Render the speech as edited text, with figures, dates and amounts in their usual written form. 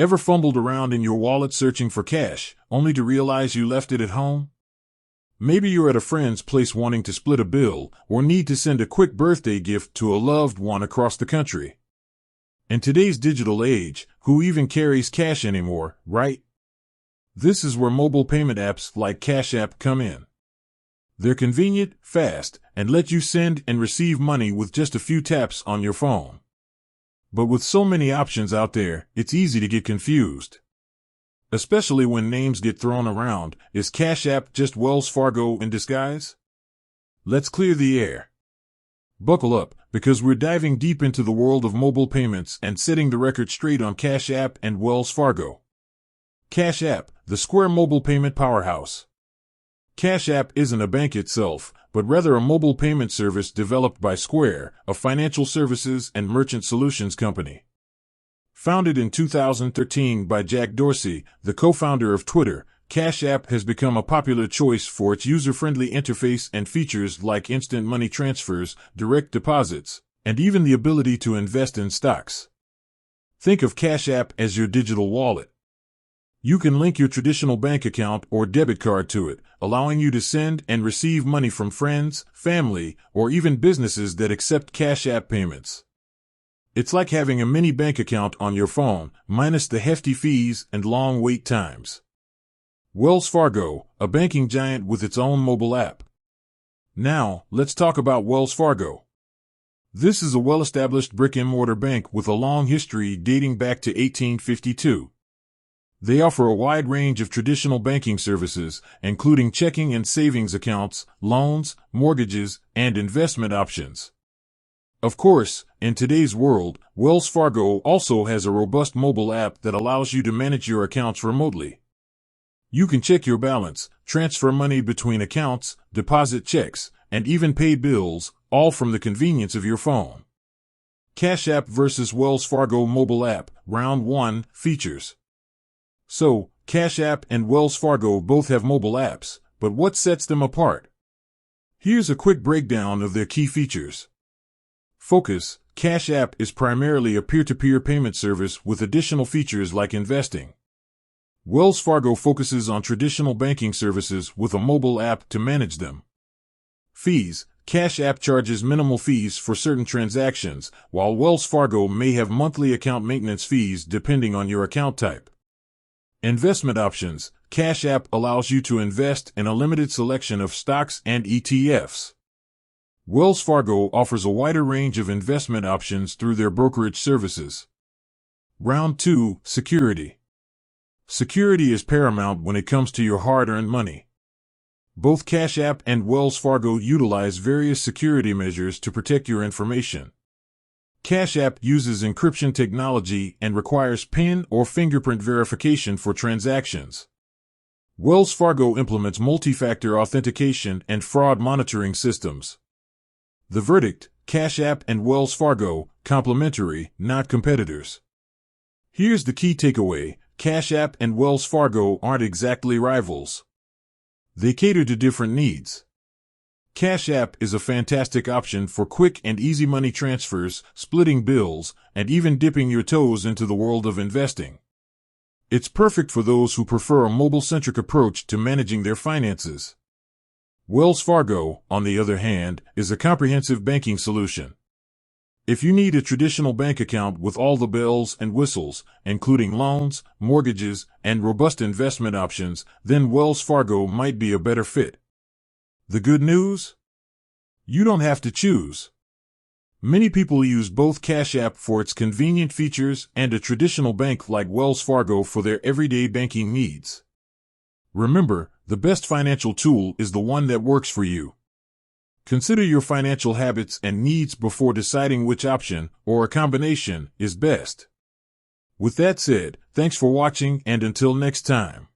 Ever fumbled around in your wallet searching for cash, only to realize you left it at home? Maybe you're at a friend's place wanting to split a bill, or need to send a quick birthday gift to a loved one across the country. In today's digital age, who even carries cash anymore, right? This is where mobile payment apps like Cash App come in. They're convenient, fast, and let you send and receive money with just a few taps on your phone. But with so many options out there, it's easy to get confused. Especially when names get thrown around. Is Cash App just Wells Fargo in disguise? Let's clear the air. Buckle up, because we're diving deep into the world of mobile payments and setting the record straight on Cash App and Wells Fargo. Cash App, the Square mobile payment powerhouse. Cash App isn't a bank itself, but rather a mobile payment service developed by Square, a financial services and merchant solutions company. Founded in 2013 by Jack Dorsey, the co-founder of Twitter, Cash App has become a popular choice for its user-friendly interface and features like instant money transfers, direct deposits, and even the ability to invest in stocks. Think of Cash App as your digital wallet. You can link your traditional bank account or debit card to it, allowing you to send and receive money from friends, family, or even businesses that accept Cash App payments. It's like having a mini bank account on your phone, minus the hefty fees and long wait times. Wells Fargo, a banking giant with its own mobile app. Now, let's talk about Wells Fargo. This is a well-established brick-and-mortar bank with a long history dating back to 1852. They offer a wide range of traditional banking services, including checking and savings accounts, loans, mortgages, and investment options. Of course, in today's world, Wells Fargo also has a robust mobile app that allows you to manage your accounts remotely. You can check your balance, transfer money between accounts, deposit checks, and even pay bills, all from the convenience of your phone. Cash App versus Wells Fargo mobile app, Round 1, Features. So, Cash App and Wells Fargo both have mobile apps, but what sets them apart? Here's a quick breakdown of their key features. Focus: Cash App is primarily a peer-to-peer payment service with additional features like investing. Wells Fargo focuses on traditional banking services with a mobile app to manage them. Fees: Cash App charges minimal fees for certain transactions, while Wells Fargo may have monthly account maintenance fees depending on your account type. Investment options: Cash App allows you to invest in a limited selection of stocks and ETFs. Wells Fargo offers a wider range of investment options through their brokerage services. Round 2, Security. Security is paramount when it comes to your hard-earned money. Both Cash App and Wells Fargo utilize various security measures to protect your information. Cash App uses encryption technology and requires PIN or fingerprint verification for transactions. Wells Fargo implements multi-factor authentication and fraud monitoring systems. The verdict: Cash App and Wells Fargo, complementary, not competitors. Here's the key takeaway: Cash App and Wells Fargo aren't exactly rivals. They cater to different needs. Cash App is a fantastic option for quick and easy money transfers, splitting bills, and even dipping your toes into the world of investing. It's perfect for those who prefer a mobile-centric approach to managing their finances. Wells Fargo, on the other hand, is a comprehensive banking solution. If you need a traditional bank account with all the bells and whistles, including loans, mortgages, and robust investment options, then Wells Fargo might be a better fit. The good news? You don't have to choose. Many people use both Cash App for its convenient features and a traditional bank like Wells Fargo for their everyday banking needs. Remember, the best financial tool is the one that works for you. Consider your financial habits and needs before deciding which option, or a combination, is best. With that said, thanks for watching, and until next time.